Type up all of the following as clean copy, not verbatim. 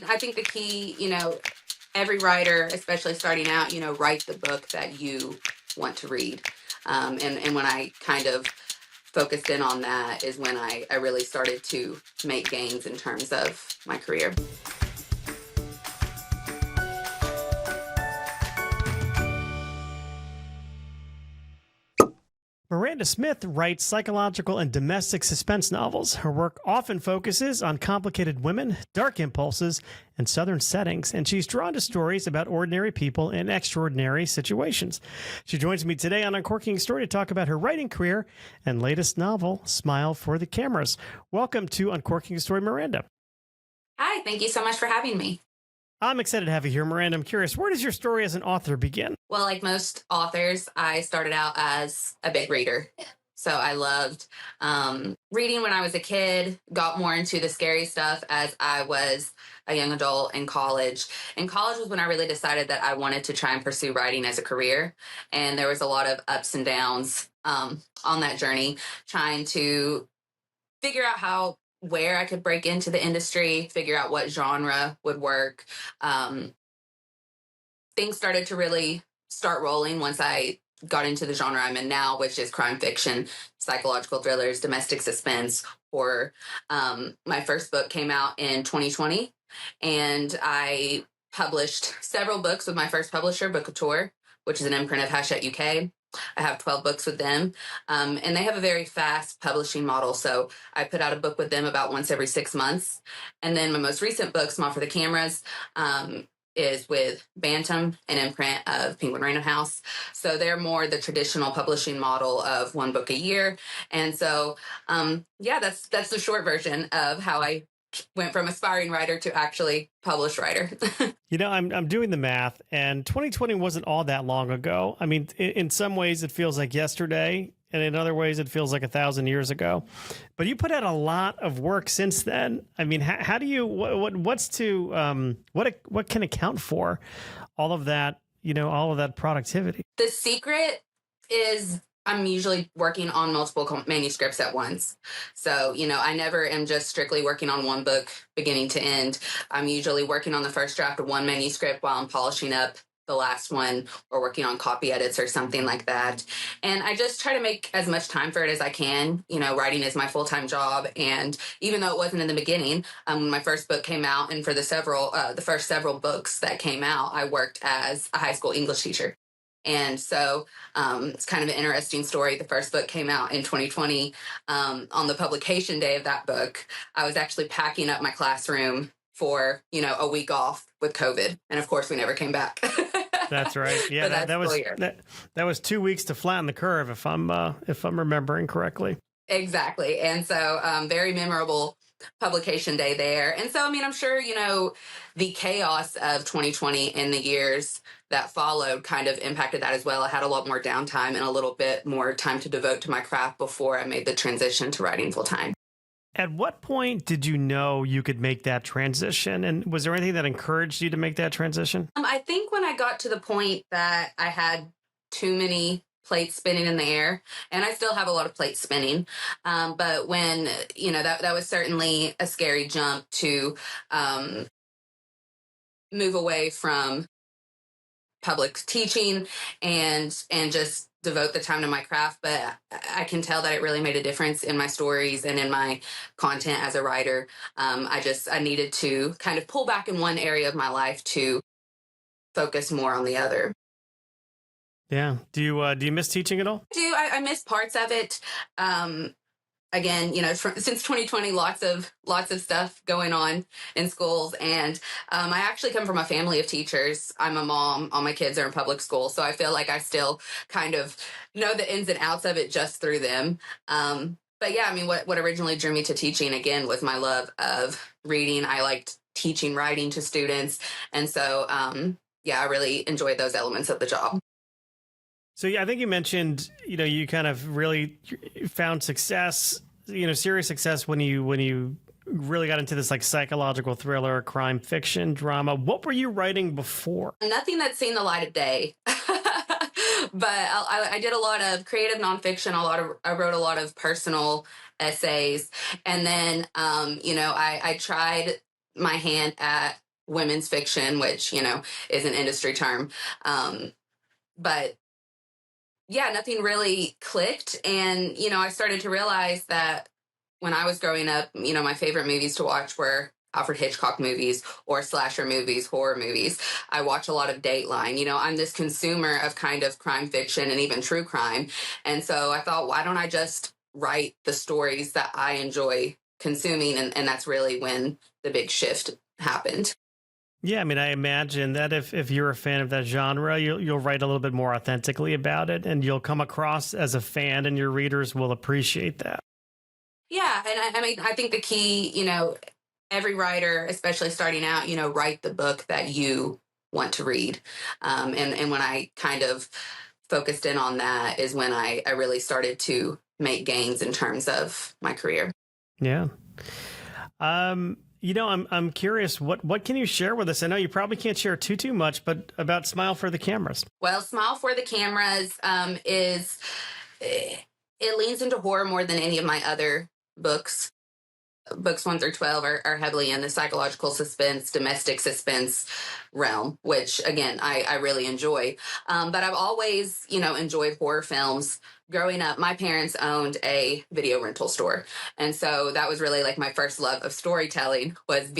I think the key, every writer, especially starting out, write the book that you want to read. And when I kind of focused in on that is when I really started to make gains in terms of my career. Miranda Smith writes psychological and domestic suspense novels. Her work often focuses on complicated women, dark impulses, and southern settings, and she's drawn to stories about ordinary people in extraordinary situations. She joins me today on Uncorking Story to talk about her writing career and latest novel, Smile for the Cameras. Welcome to Uncorking Story, Miranda. Hi, thank you so much for having me. I'm excited to have you here, Miranda. I'm curious, where does your story as an author begin? Well, like most authors, I started out as a big reader. So I loved reading when I was a kid, got more into the scary stuff as I was a young adult in college. In college was when I really decided that I wanted to try and pursue writing as a career. And there was a lot of ups and downs on that journey, trying to figure out where I could break into the industry, figure out what genre would work. Things started to really start rolling once I got into the genre I'm in now, which is crime fiction, psychological thrillers, domestic suspense, horror. My first book came out in 2020, and I published several books with my first publisher, Book Couture, which is an imprint of Hachette UK. I have 12 books with them, and they have a very fast publishing model. So I put out a book with them about once every 6 months. And then my most recent book, Small for the Cameras, is with Bantam, an imprint of Penguin Random House. So they're more the traditional publishing model of one book a year. And so, that's the short version of how I went from aspiring writer to actually published writer. I'm doing the math, and 2020 wasn't all that long ago. I mean, in some ways it feels like yesterday, and in other ways it feels like 1,000 years ago. But you put out a lot of work since then. I mean, how do you what can account for all of that? All of that productivity. The secret is I'm usually working on multiple manuscripts at once. So, I never am just strictly working on one book beginning to end. I'm usually working on the first draft of one manuscript while I'm polishing up the last one or working on copy edits or something like that. And I just try to make as much time for it as I can. Writing is my full-time job. And even though it wasn't in the beginning, when my first book came out and for the first several books that came out, I worked as a high school English teacher. And so it's kind of an interesting story. The first book came out in 2020. On the publication day of that book, I was actually packing up my classroom for, a week off with COVID. And of course, we never came back. That's right. Yeah, that was 2 weeks to flatten the curve, if I'm remembering correctly. Exactly. And so very memorable publication day there. And so, I'm sure, the chaos of 2020 and the years that followed kind of impacted that as well. I had a lot more downtime and a little bit more time to devote to my craft before I made the transition to writing full time. At what point did you know you could make that transition? And was there anything that encouraged you to make that transition? I think when I got to the point that I had too many plates spinning in the air, and I still have a lot of plates spinning. But when, that was certainly a scary jump to move away from public teaching and just devote the time to my craft. But I can tell that it really made a difference in my stories and in my content as a writer. I needed to kind of pull back in one area of my life to focus more on the other. Yeah. Do you miss teaching at all? I miss parts of it. Again, since 2020, lots of stuff going on in schools. And I actually come from a family of teachers. I'm a mom. All my kids are in public school. So I feel like I still kind of know the ins and outs of it just through them. But yeah, what originally drew me to teaching, again, was my love of reading. I liked teaching writing to students. And so, I really enjoyed those elements of the job. So I think you mentioned, you kind of really found success, serious success when you really got into this like psychological thriller, crime fiction, drama. What were you writing before? Nothing that's seen the light of day. But I did a lot of creative nonfiction. I wrote a lot of personal essays, and then I tried my hand at women's fiction, which, is an industry term. But yeah, nothing really clicked. And, I started to realize that when I was growing up, my favorite movies to watch were Alfred Hitchcock movies or slasher movies, horror movies. I watch a lot of Dateline. I'm this consumer of kind of crime fiction and even true crime. And so I thought, why don't I just write the stories that I enjoy consuming? And that's really when the big shift happened. Yeah, I mean, I imagine that if you're a fan of that genre, you'll write a little bit more authentically about it, and you'll come across as a fan, and your readers will appreciate that. Yeah, and I mean, I think the key, every writer, especially starting out, write the book that you want to read. And when I kind of focused in on that is when I really started to make gains in terms of my career. Yeah. I'm curious, what can you share with us? I know you probably can't share too much, but about Smile for the Cameras. Well, Smile for the Cameras it leans into horror more than any of my other books. Books 1 through 12 are heavily in the psychological suspense, domestic suspense realm, which again, I really enjoy. But I've always, enjoyed horror films. Growing up, my parents owned a video rental store. And so that was really like my first love of storytelling was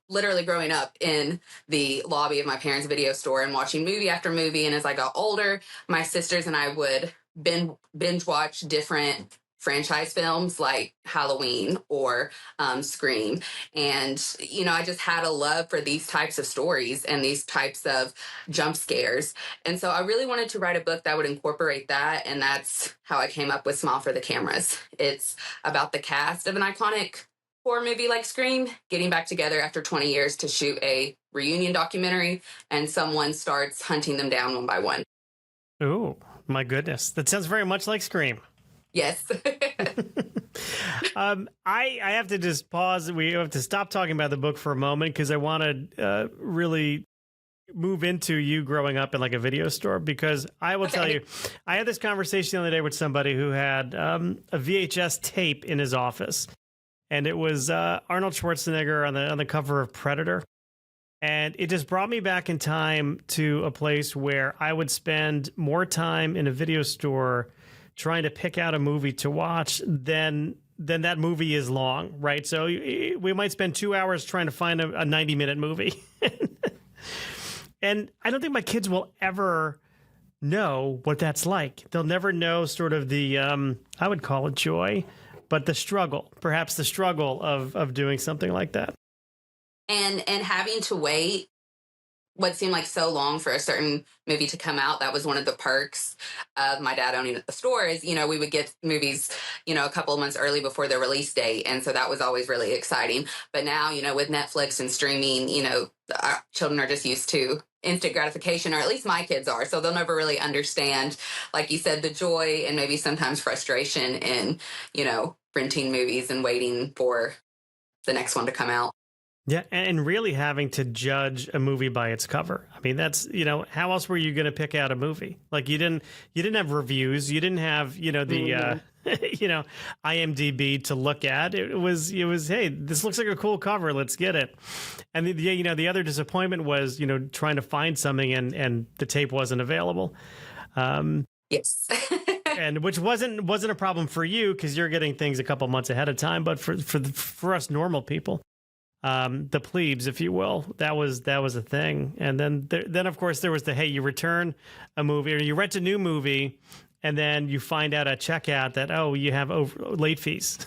literally growing up in the lobby of my parents' video store and watching movie after movie. And as I got older, my sisters and I would binge watch different franchise films like Halloween or Scream. And, I just had a love for these types of stories and these types of jump scares. And so I really wanted to write a book that would incorporate that. And that's how I came up with Smile for the Cameras. It's about the cast of an iconic horror movie like Scream getting back together after 20 years to shoot a reunion documentary, and someone starts hunting them down one by one. Oh, my goodness. That sounds very much like Scream. Yes. I have to just pause. We have to stop talking about the book for a moment because I want to really move into you growing up in like a video store, because I will tell you, I had this conversation the other day with somebody who had a VHS tape in his office, and it was Arnold Schwarzenegger on the cover of Predator. And it just brought me back in time to a place where I would spend more time in a video store trying to pick out a movie to watch than that movie is long, right? So we might spend 2 hours trying to find a 90-minute movie. And I don't think my kids will ever know what that's like. They'll never know sort of the, I would call it joy, but the struggle, perhaps the struggle of doing something like that. And having to wait what seemed like so long for a certain movie to come out. That was one of the perks of my dad owning at the store is, we would get movies, a couple of months early before their release date. And so that was always really exciting. But now, with Netflix and streaming, our children are just used to instant gratification, or at least my kids are. So they'll never really understand, like you said, the joy and maybe sometimes frustration in, renting movies and waiting for the next one to come out. Yeah, and really having to judge a movie by its cover. I mean, that's, how else were you going to pick out a movie? Like you didn't have reviews, you didn't have, the IMDb to look at. It was, hey, this looks like a cool cover, let's get it. And the other disappointment was, trying to find something and the tape wasn't available. Yes. And which wasn't a problem for you because you're getting things a couple months ahead of time, but for us normal people, the plebes, if you will, that was a thing. And then of course there was the, hey, you return a movie or you rent a new movie and then you find out at checkout that, oh, you have late fees.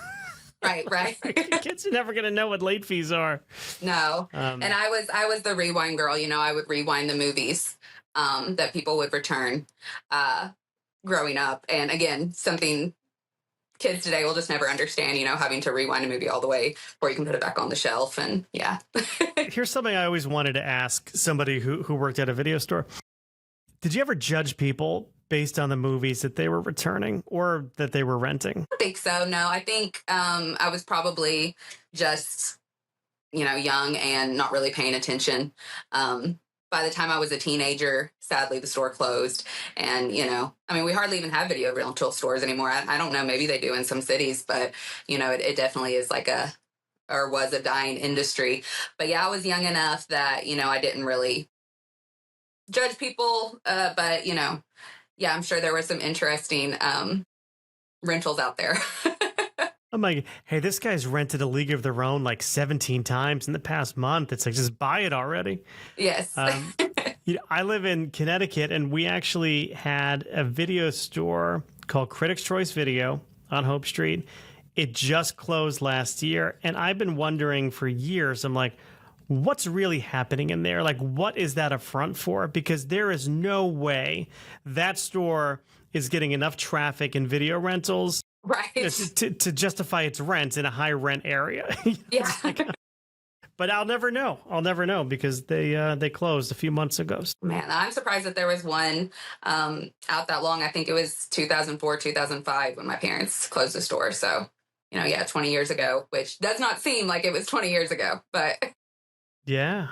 Right. Kids are never going to know what late fees are. No. And I was the rewind girl. I would rewind the movies that people would return growing up. And again, something kids today will just never understand, having to rewind a movie all the way before you can put it back on the shelf. And yeah. Here's something I always wanted to ask somebody who worked at a video store. Did you ever judge people based on the movies that they were returning or that they were renting? I think so. No, I think I was probably just, young and not really paying attention. By the time I was a teenager, sadly, the store closed. And, we hardly even have video rental stores anymore. I don't know, maybe they do in some cities, but, it definitely is like a or was a dying industry. But yeah, I was young enough that, I didn't really judge people. But, yeah, I'm sure there were some interesting rentals out there. I'm like, hey, this guy's rented A League of Their Own like 17 times in the past month. It's like, just buy it already. Yes. I live in Connecticut, and we actually had a video store called Critics' Choice Video on Hope Street. It just closed last year, and I've been wondering for years, I'm like, what's really happening in there? Like, what is that a front for? Because there is no way that store is getting enough traffic and video rentals right to justify its rent in a high rent area. Yeah. But I'll never know because they closed a few months ago. Man, I'm surprised that there was one out that long. I think it was 2004, 2005 when my parents closed the store. So, 20 years ago, which does not seem like it was 20 years ago, but yeah.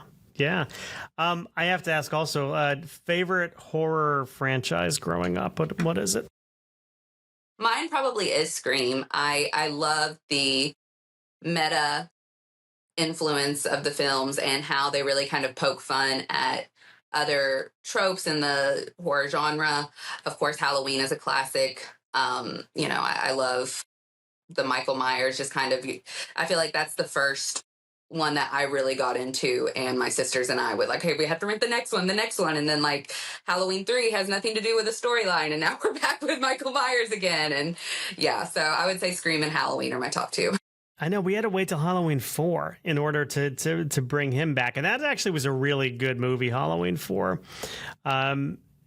I have to ask also, favorite horror franchise growing up. What is it? Mine probably is Scream. I love the meta influence of the films and how they really kind of poke fun at other tropes in the horror genre. Of course, Halloween is a classic. I love the Michael Myers, just kind of, I feel like that's the first one that I really got into, and my sisters and I would like, hey, we have to rent the next one. And then like Halloween 3 has nothing to do with the storyline, and now we're back with Michael Myers again. And yeah, so I would say Scream and Halloween are my top two. I know we had to wait till Halloween 4 in order to bring him back. And that actually was a really good movie, Halloween 4.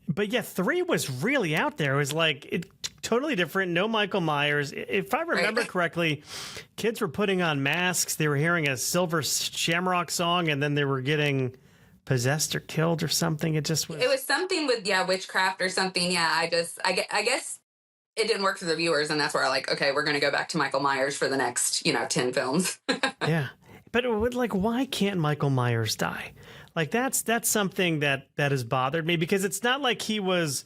But yeah, 3 was really out there. It was like totally different. No Michael Myers. If I remember correctly, kids were putting on masks. They were hearing a Silver Shamrock song, and then they were getting possessed or killed or something. It was something with, witchcraft or something. Yeah, I guess it didn't work for the viewers, and that's where I like, okay, we're going to go back to Michael Myers for the next, 10 films. Yeah. But why can't Michael Myers die? Like, that's something that has bothered me, because it's not like he was,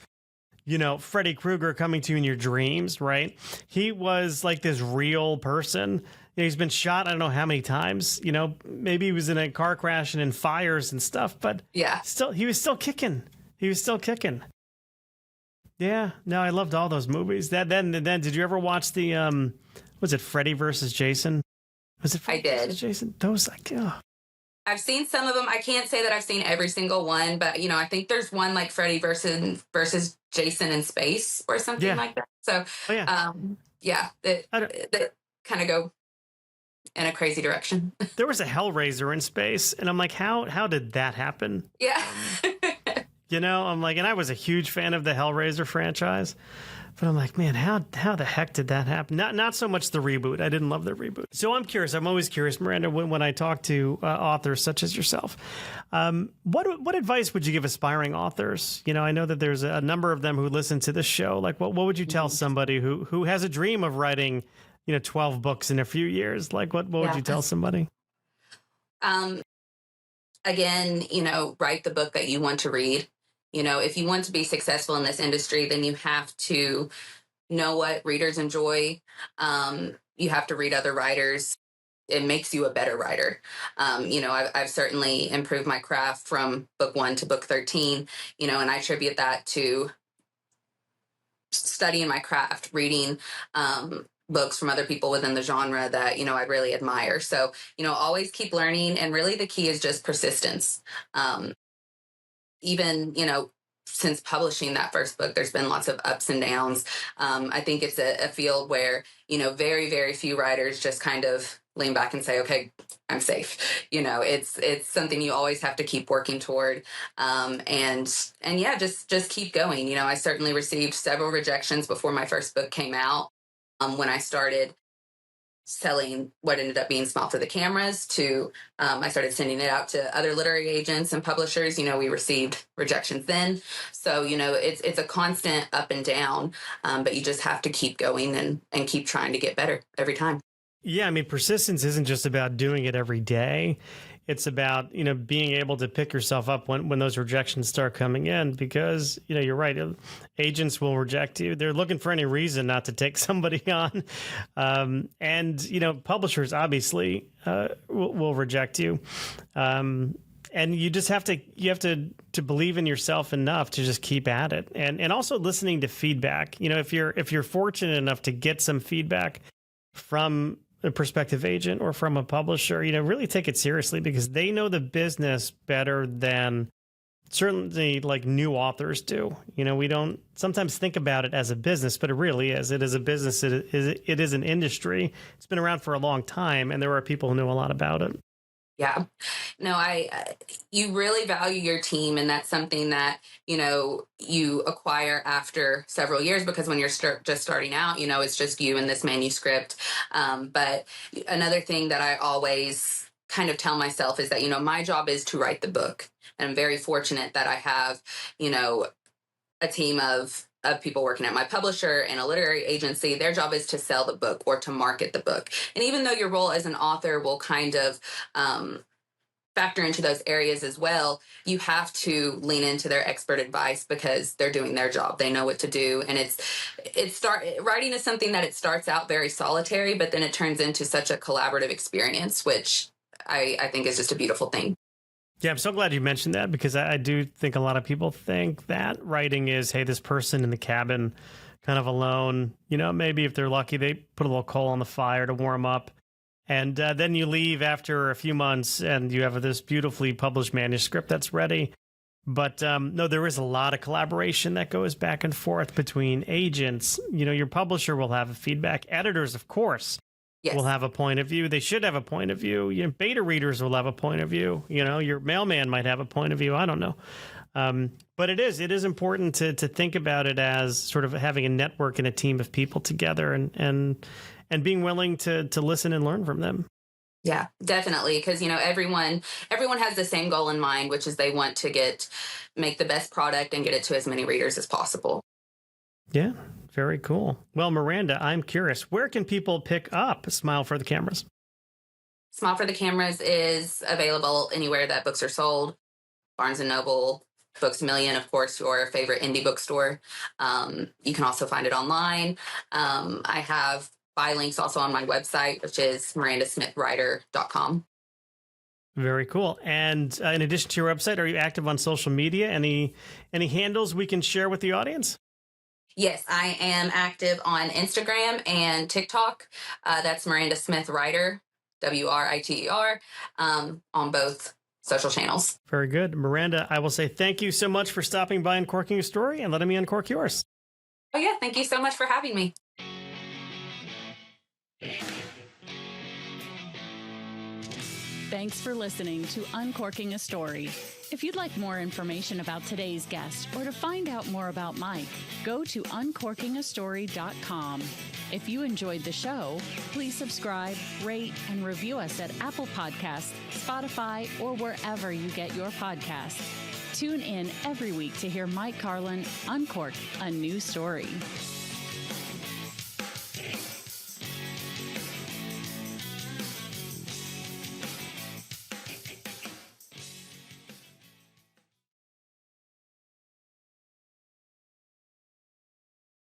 Freddy Krueger coming to you in your dreams, right? He was like this real person. He's been shot, I don't know how many times, maybe he was in a car crash and in fires and stuff, but yeah, he was still kicking. Yeah, no, I loved all those movies. Then did you ever watch the was it Freddy versus Jason? Was it Freddy versus Jason? Those I've seen some of them. I can't say that I've seen every single one, but I think there's one like Freddy versus Jason in space or something like that. So they kind of go in a crazy direction. There was a Hellraiser in space, and I'm like, how did that happen? Yeah. I'm like, and I was a huge fan of the Hellraiser franchise, but I'm like, man, how the heck did that happen? Not so much the reboot. I didn't love the reboot. So I'm curious. I'm always curious, Miranda, when I talk to authors such as yourself, what advice would you give aspiring authors? I know that there's a number of them who listen to this show. Like, what would you tell somebody who has a dream of writing, 12 books in a few years? Like, what would you tell somebody? Again, write the book that you want to read. If you want to be successful in this industry, then you have to know what readers enjoy. You have to read other writers. It makes you a better writer. I've certainly improved my craft from book 1 to book 13, and I attribute that to studying my craft, reading books from other people within the genre that, I really admire. So, always keep learning. And really the key is just persistence. Even, since publishing that first book, there's been lots of ups and downs. I think it's a field where, very, very few writers just kind of lean back and say, okay, I'm safe. It's something you always have to keep working toward. And yeah, just keep going. I certainly received several rejections before my first book came out. When I started selling what ended up being Smile for the Cameras to, I started sending it out to other literary agents and publishers. We received rejections then. So, it's a constant up and down, but you just have to keep going and keep trying to get better every time. Yeah, I mean, persistence isn't just about doing it every day. it's about, being able to pick yourself up when those rejections start coming in, because, you're right. Agents will reject you. They're looking for any reason not to take somebody on. And publishers obviously will reject you. And you just have to believe in yourself enough to just keep at it, and also listening to feedback. If you're fortunate enough to get some feedback from a prospective agent or from a publisher, really take it seriously, because they know the business better than certainly like new authors do. We don't sometimes think about it as a business, but it really is. It is a business. It is an industry. It's been around for a long time, and there are people who know a lot about it. Yeah. No, you really value your team, and that's something that, you acquire after several years, because when you're just starting out, it's just you and this manuscript. But another thing that I always kind of tell myself is that, my job is to write the book. And I'm very fortunate that I have, a team of people working at my publisher and a literary agency. Their job is to sell the book or to market the book. And even though your role as an author will kind of factor into those areas as well, you have to lean into their expert advice, because they're doing their job. They know what to do. And writing is something that it starts out very solitary, but then it turns into such a collaborative experience, which I think is just a beautiful thing. Yeah, I'm so glad you mentioned that, because I do think a lot of people think that writing is, hey, this person in the cabin kind of alone. Maybe if they're lucky, they put a little coal on the fire to warm up. And then you leave after a few months and you have this beautifully published manuscript that's ready. But no, there is a lot of collaboration that goes back and forth between agents. Your publisher will have a feedback. Editors, of course. Yes. Will have a point of view. They should have a point of view. Beta readers will have a point of view. Your mailman might have a point of view. I don't know. But it is important to think about it as sort of having a network and a team of people together, and being willing to listen and learn from them. Yeah, definitely. Because, everyone has the same goal in mind, which is they want to make the best product and get it to as many readers as possible. Yeah. Very cool. Well, Miranda, I'm curious, where can people pick up Smile for the Cameras? Smile for the Cameras is available anywhere that books are sold. Barnes & Noble, Books A Million, of course, your favorite indie bookstore. You can also find it online. I have buy links also on my website, which is mirandasmithwriter.com. Very cool. And in addition to your website, are you active on social media? Any handles we can share with the audience? Yes, I am active on Instagram and TikTok. That's Miranda Smith Writer, WRITER, on both social channels. Very good. Miranda, I will say thank you so much for stopping by Uncorking a Story and letting me uncork yours. Oh, yeah. Thank you so much for having me. Thanks for listening to Uncorking a Story. If you'd like more information about today's guest or to find out more about Mike, go to uncorkingastory.com. If you enjoyed the show, please subscribe, rate, and review us at Apple Podcasts, Spotify, or wherever you get your podcasts. Tune in every week to hear Mike Carlon uncork a new story.